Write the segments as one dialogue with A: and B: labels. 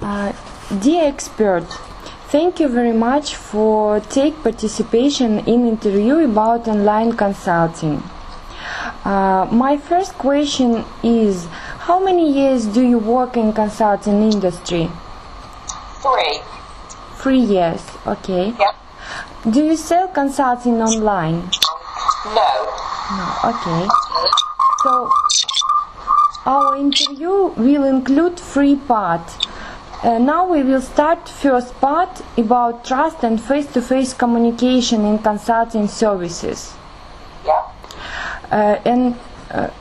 A: Dear expert, thank you very much for take participation in interview about online consulting. My first question is, how many years do you work in consulting industry?
B: 3.
A: 3 years, okay.
B: Yeah.
A: Do you sell consulting online?
B: No.
A: No, okay. So, our interview will include 3 parts. Now we will start first part about trust and face-to-face communication in consulting services.
B: Yeah.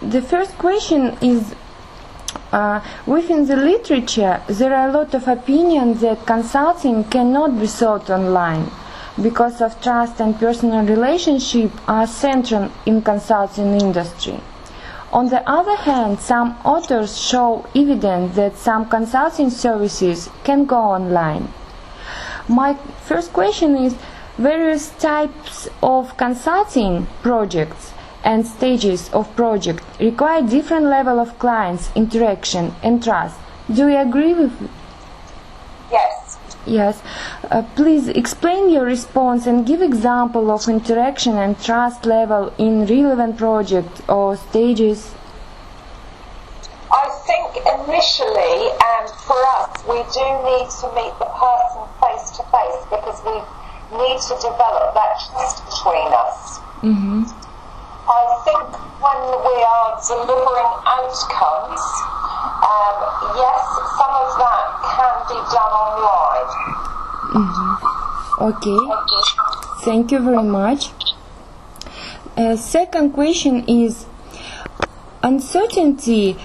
A: The first question is, within the literature there are a lot of opinions that consulting cannot be sold online because of trust and personal relationship are central in consulting industry. On the other hand, some authors show evidence that some consulting services can go online. My first question is, various types of consulting projects and stages of project require different level of clients interaction and trust. Do you agree with it?
B: Yes.
A: Yes. Please explain your response and give example of interaction and trust level in relevant project or stages.
B: I think initially, for us, we do need to meet the person face to face because we need to develop that trust between us.
A: Mm-hmm.
B: I think when we are delivering outcomes, yes, some of that can be done online.
A: Mm-hmm. Okay. Thank you very much. Second question is, uncertainty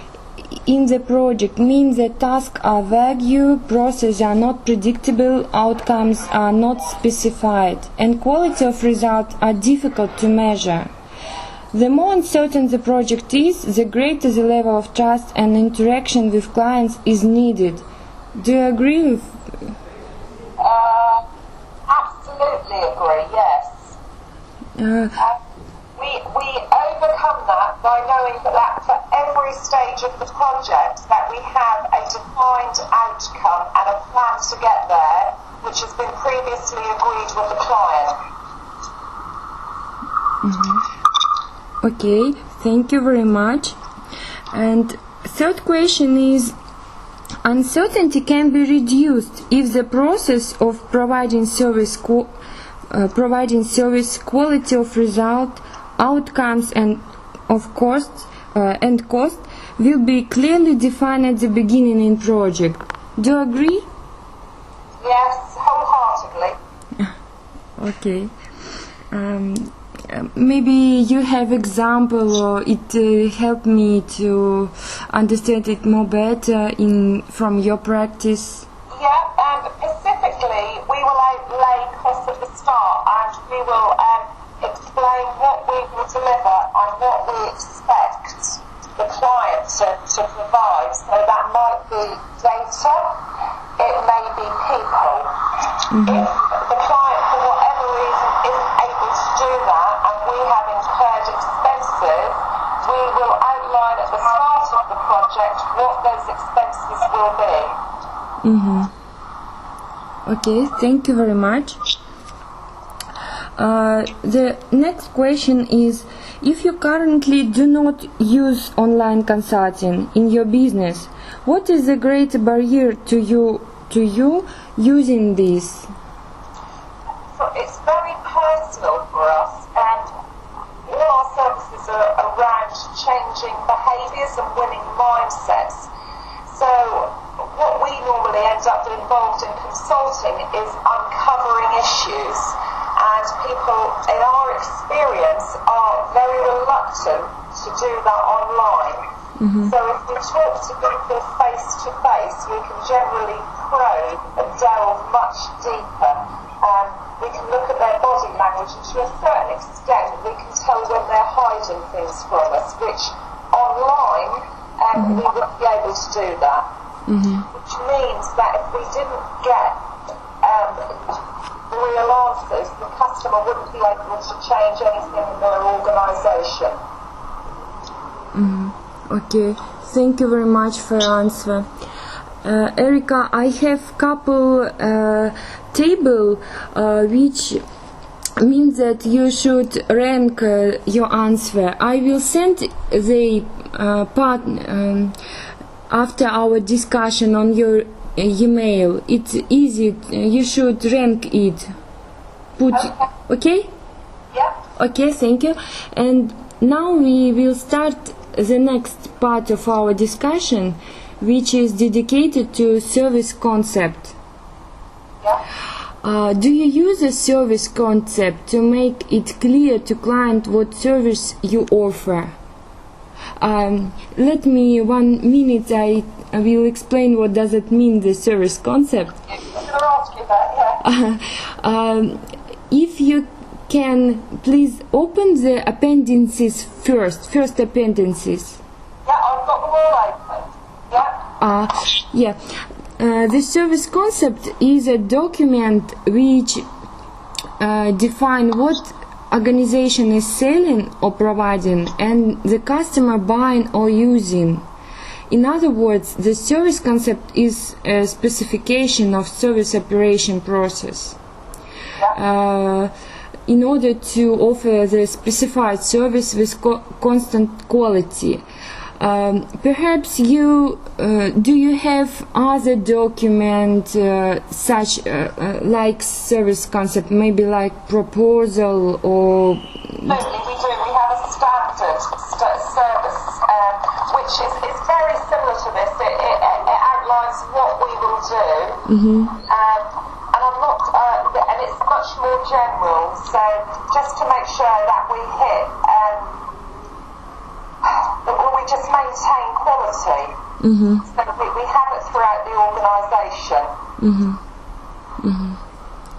A: in the project means that tasks are vague, processes are not predictable, outcomes are not specified, and quality of results are difficult to measure. The more uncertain the project is, the greater the level of trust and interaction with clients is needed. Do you agree with?
B: Absolutely agree, yes. We overcome that by knowing that for every stage of the project that we have a defined outcome and a plan to get there, which has been previously agreed with the client.
A: Mm-hmm. Okay, thank you very much. And third question is, uncertainty can be reduced if the process of providing service, quality of result, outcomes and of cost will be clearly defined at the beginning in project. Do you agree?
B: Yes, wholeheartedly.
A: Okay. Maybe you have example or it helped me to understand it more better from your practice.
B: Yeah, specifically we will outlay costs at the start and we will explain what we will deliver and what we expect the client to provide. So that might be data, it may be people.
A: Mm-hmm.
B: If the client for whatever reason isn't able to do that and we have incurred expenses, we will outline at the start of the project what those expenses will be.
A: Mm-hmm. Okay, thank you very much. The next question is, if you currently do not use online consulting in your business, what is the great barrier to you using this?
B: So it's very personal for us, and all our services are around changing behaviours and winning mindsets. So what we normally end up involved in consulting is uncovering issues, and people in our experience are very reluctant to do that online. Mm-hmm. So if we talk to people face to face, we can generally probe and delve much deeper. We can look at their body language, and to a certain extent we can tell when they're hiding things from us, which online we wouldn't be able to do that. Mm-hmm. Which means that if we didn't get real answers, the customer wouldn't be able to change anything in their organisation.
A: Mm-hmm. Okay, thank you very much for your answer. Erica, I have couple table which means that you should rank your answer. I will send the part after our discussion on your email. It's easy. You should rank it. Put okay?
B: Yeah.
A: Okay, thank you. And now we will start the next part of our discussion, which is dedicated to service concept.
B: Yeah.
A: Do you use a service concept to make it clear to client what service you offer? Let me 1 minute. I will explain what does it mean, the service concept.
B: I was going to ask you that, yeah.
A: If you can please open the appendices first appendices.
B: Yeah, I've got them all open. Yeah.
A: The service concept is a document which define what organization is selling or providing and the customer buying or using. In other words, the service concept is a specification of service operation process. In order to offer the specified service with constant quality. Perhaps you do you have other document such like service concept, maybe like proposal or?
B: Certainly we do. We have a standard service which is very similar to this. It outlines what we will do, and I'm not, and it's much more general. So just to make sure that we hit. We just maintain quality. So we have it throughout the organisation.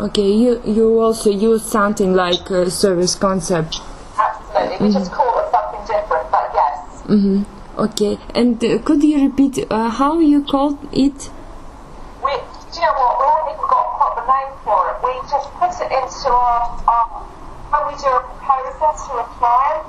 A: Okay, you also use something like service concept.
B: Absolutely, we just call it something different, but yes.
A: Okay, and could you repeat how you called it?
B: Do you know what? We haven't even got a proper name for it. We just put it into our when we do a proposal to a client.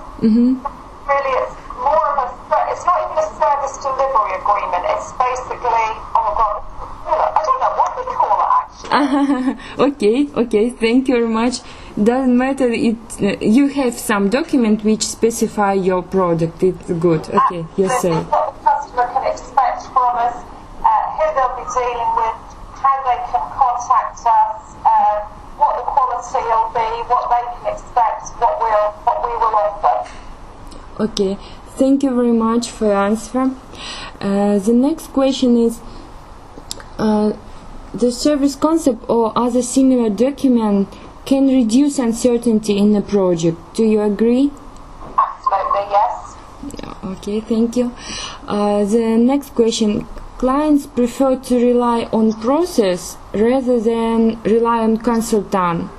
B: Really, it's more of it's not even a service delivery agreement. It's basically, oh God, I don't know what we call it actually.
A: Okay, thank you very much. Doesn't matter. You have some document which specify your product. It's good. Okay, yes, sir.
B: What the customer can expect from us, who they'll be dealing with, how they can contact us, what the quality will be, what they can expect, what we will offer.
A: Okay, thank you very much for your answer. The next question is the service concept or other similar document can reduce uncertainty in a project. Do you agree?
B: Absolutely, yes.
A: Okay, thank you. The next question. Clients prefer to rely on process rather than rely on consultant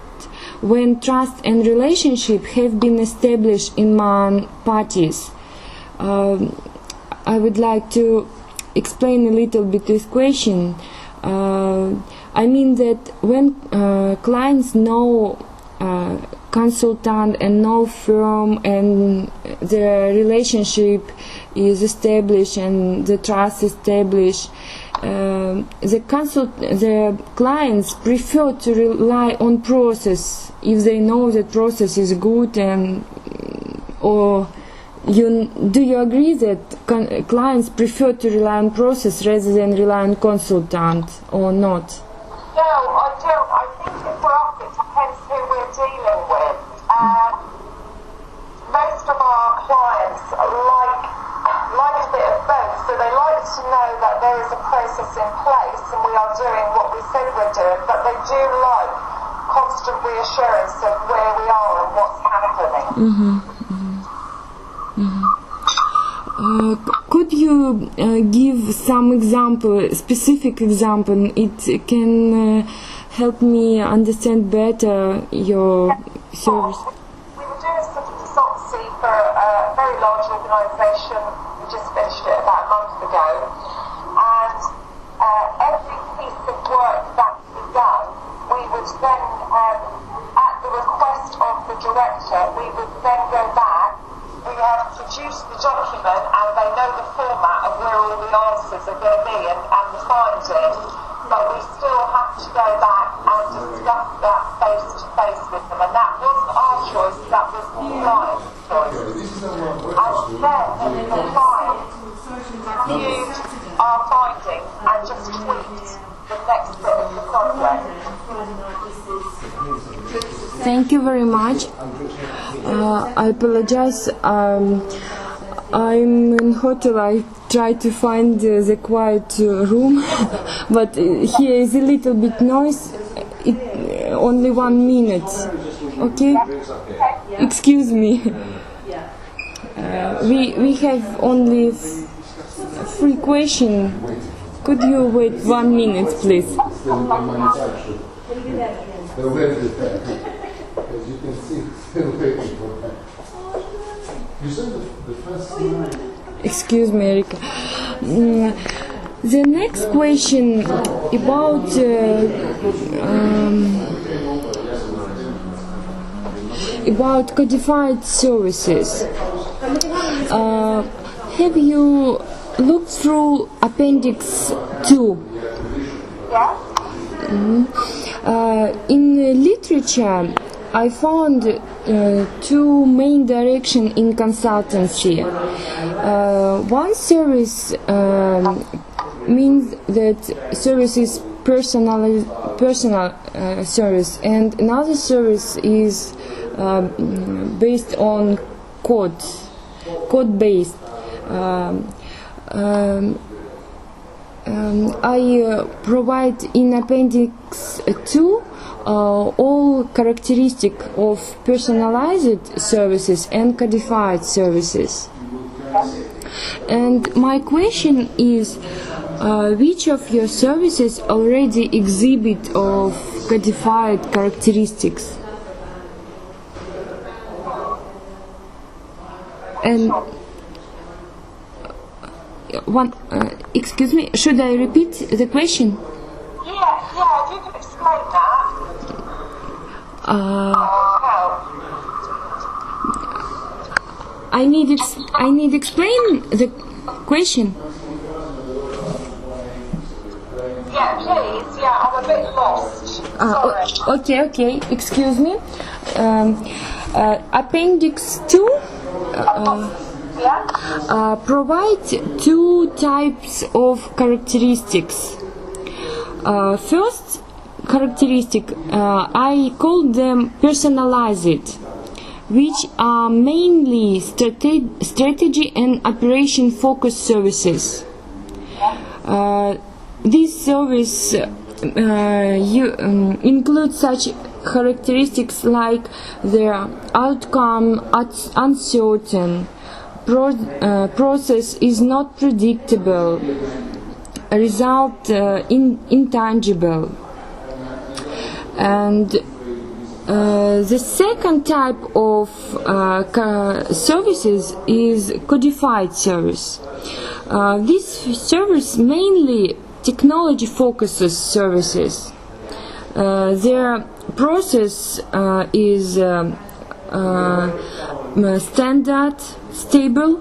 A: when trust and relationship have been established among parties. I would like to explain a little bit this question. I mean that when clients know consultant and know firm and the relationship is established and the trust established, the clients prefer to rely on process if they know that process is good and do you agree that clients prefer to rely on process rather than rely on consultant or not?
B: No, I don't. I think for us it depends who we're dealing with. Most of our clients like a bit of both, so they like to know that there is a process in place and we are doing what we said we're doing, but they do like constant reassurance of where we are and what's happening.
A: Could you give some example, specific example? It can help me understand better your service.
B: We were doing some consultancy for a very large organisation. We just finished it about a month ago, and every piece of work that we done, we would then, at the request of the director, we would then go back. We have produced the document and they know the format of where all the answers are going to be and the final to go back and discuss that face to face with them, and that wasn't our choice, that was the client's choice. And then the client reviewed our findings and just tweaked the next bit of the project.
A: Thank you very much. I apologize. I'm in hotel. I try to find the quiet room, but here is a little bit noise. Only 1 minute. Okay? Excuse me. We have only 3 questions. Could you wait 1 minute, please?
C: As you can see, still waiting for that. You said the first slide.
A: Excuse me, Erika. The next question about codified services. Have you looked through Appendix 2?
B: Yeah?
A: In literature, I found 2 main directions in consultancy. One service means that service is personal service, and another service is based on code-based. I provide in Appendix 2 all characteristics of personalized services and codified services. And my question is, which of your services already exhibit of codified characteristics? And excuse me, should I repeat the question?
B: Yeah, if you could explain that.
A: I need explain the question.
B: Yeah, please. Yeah, I'm a bit lost. Sorry.
A: Okay. Excuse me. Appendix 2 provide 2 types of characteristics. First characteristic, I call them personalized, which are mainly strategy and operation focused services. This service includes such characteristics like their outcome uncertain, process is not predictable, result intangible. And the second type of services is codified service. This service mainly technology focuses services. Their process is standard, stable,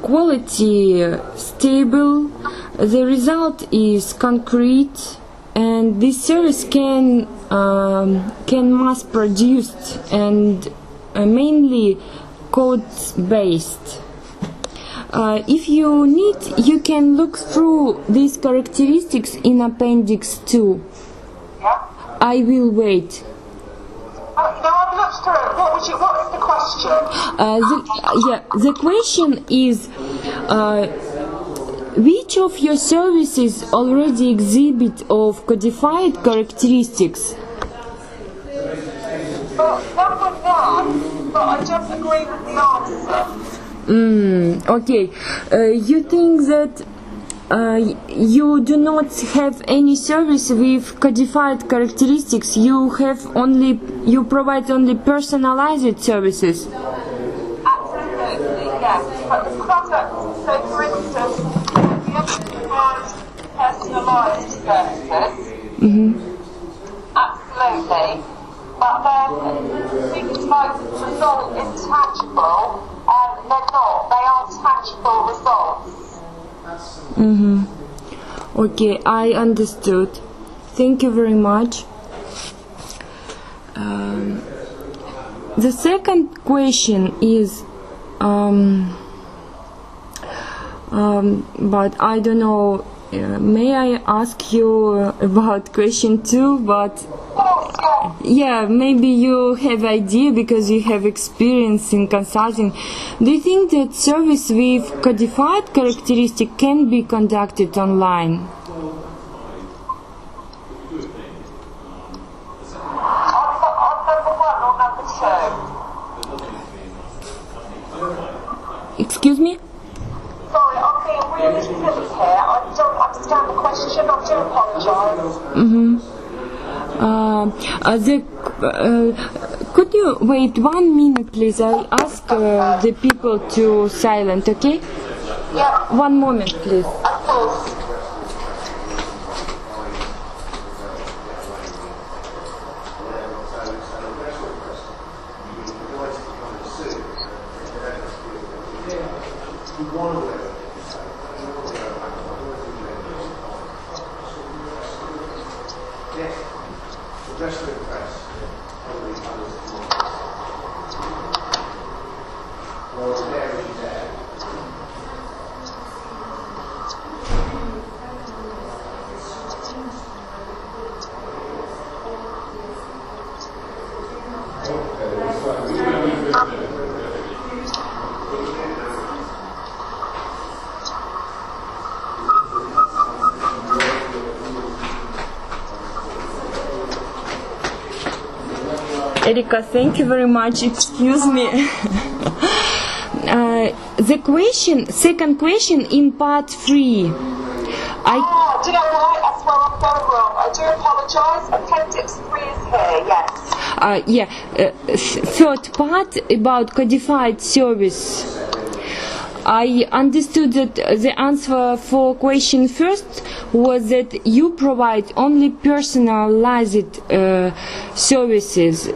A: quality stable, the result is concrete, and this service can mass produced and mainly code based. If you need, you can look through these characteristics in Appendix 2.
B: Yeah?
A: I will wait.
B: No, I've looked through it. What is the question?
A: The question is, which of your services already exhibit of codified characteristics?
B: Well, number 1, but I don't agree with the answer.
A: Okay. You think that you do not have any service with codified characteristics. You provide only personalized services.
B: Absolutely, yes. But the product, so for instance, we also provide personalised services. Absolutely. But then things like result intangible, they're not. They are tangible results.
A: Okay, I understood. Thank you very much. The second question is, but I don't know. May I ask you about question 2? But yeah, maybe you have idea because you have experience in consulting. Do you think that service with codified characteristic can be conducted online?
B: On number 1 or number 2?
A: Excuse me?
B: Sorry, I'm being really silly here. I don't understand the question. I do apologise.
A: Could you wait 1 minute, please? I ask the people to silent, okay?
B: Yeah,
A: 1 moment, please.
B: of course.
A: Erika, thank you very much. Excuse me. The second question in part 3.
B: Do you know what? That's where I'm going wrong. I do apologise. Appendix 3 is here, yes.
A: Third part about codified service. I understood that the answer for question first was that you provide only personalized services.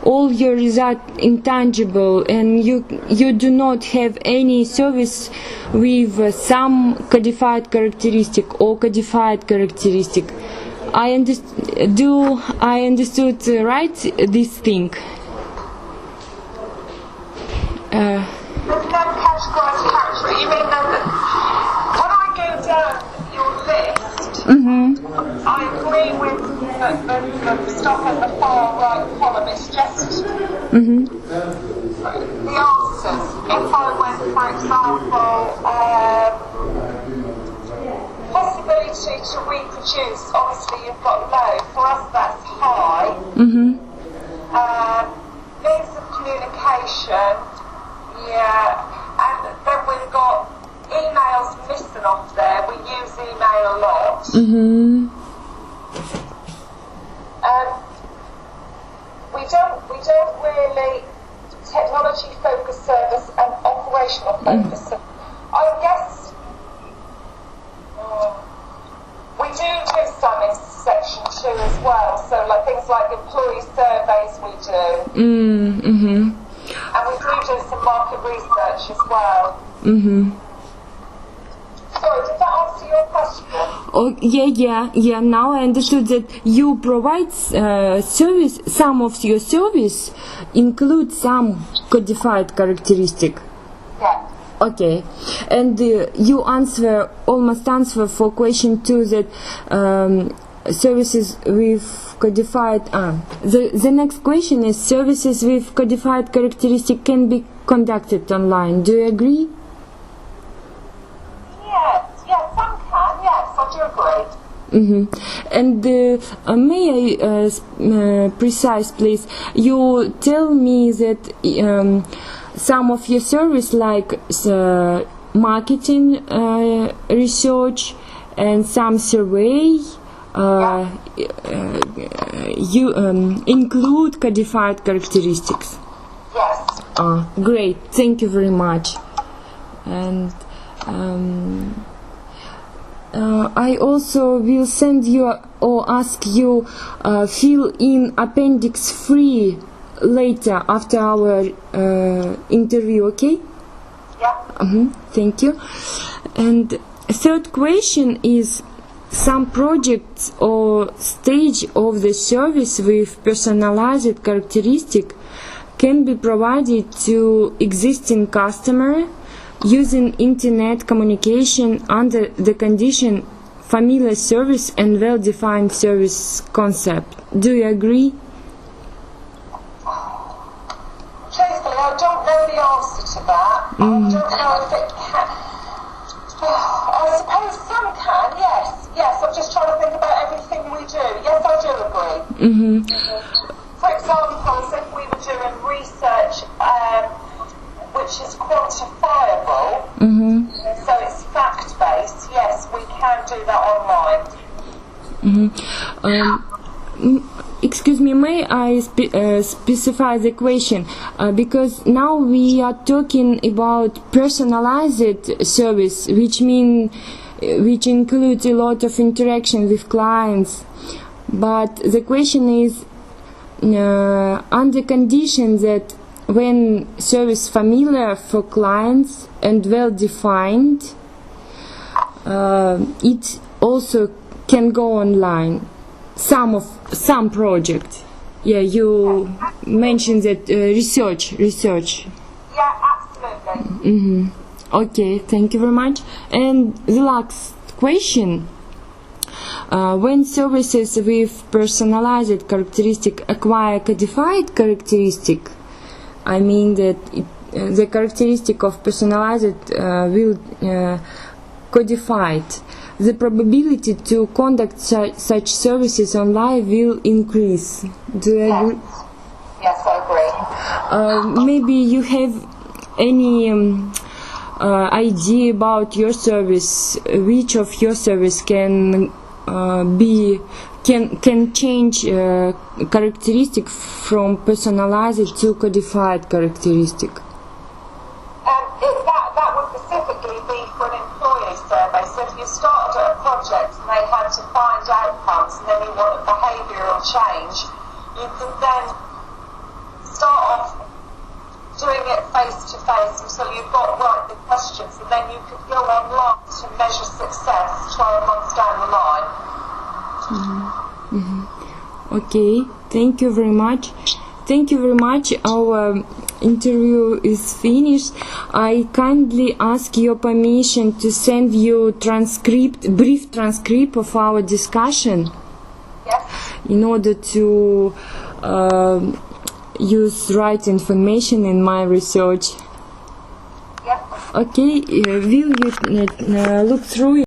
A: All your result intangible, and you do not have any service with some codified characteristic or codified characteristic. I understood right this thing?
B: There's no categorised category. You mean that when I go down your list, I agree with the stuff at the far right column. It's just the answers. If I went, for example, possibility to reproduce, obviously you've got low. For us, that's high. Means of communication. Yeah, and then we've got emails missing off there. We use email a lot. We don't really technology focused service and operational focus. I guess we do some in section 2 as well. So like things like employee surveys we do. And we do some market research as well. Sorry, did that answer your question?
A: Oh, yeah. Now I understood that you provide service. Some of your service include some codified characteristic.
B: Yeah.
A: Okay, and you almost answer for question 2 that services with codified. The next question is services with codified characteristic can be conducted online. Do you agree?
B: Yes, some can. Yes, I do agree.
A: And may I precise, please? You tell me that some of your service, like marketing research and some survey, you include codified characteristics.
B: Yes.
A: Great, thank you very much. And I also will send you or ask you fill in appendix 3 later after our interview, okay?
B: Yeah.
A: Thank you. And third question is some projects or stage of the service with personalized characteristic can be provided to existing customer using internet communication under the condition familiar service and well-defined service concept. Do you agree?
B: Truthfully, I don't know the answer to that. I don't know if it can. I suppose some can, yes. Yes, I'm just trying to think about everything we do. Yes, I do agree. For example, if we were doing research which is quantifiable, so it's fact-based, yes, we can do that online.
A: Excuse me, may I specify the question? Because now we are talking about personalized service, which includes a lot of interaction with clients. But the question is, under condition that when service familiar for clients and well defined, it also can go online. Some project. Yeah, you mentioned that research.
B: Yeah, absolutely.
A: Okay, thank you very much. And the last question. When services with personalized characteristic acquire codified characteristic, I mean that the characteristic of personalized will codified. The probability to conduct such services online will increase. Do you agree?
B: Yes, I agree.
A: Maybe you have any idea about your service, which of your service can change characteristic from personalized to codified characteristic?
B: That would specifically be for an employee survey. So if you started a project and they had to find outcomes and then you want a behavioural change, you can then start off doing it face to face until you've got right the questions, and then you could go online to measure success 12 months down the line.
A: Okay, thank you very much. Thank you very much. Our interview is finished. I kindly ask your permission to send you brief transcript of our discussion.
B: Yes.
A: In order to use right information in my research.
B: Yes.
A: Okay, will you look through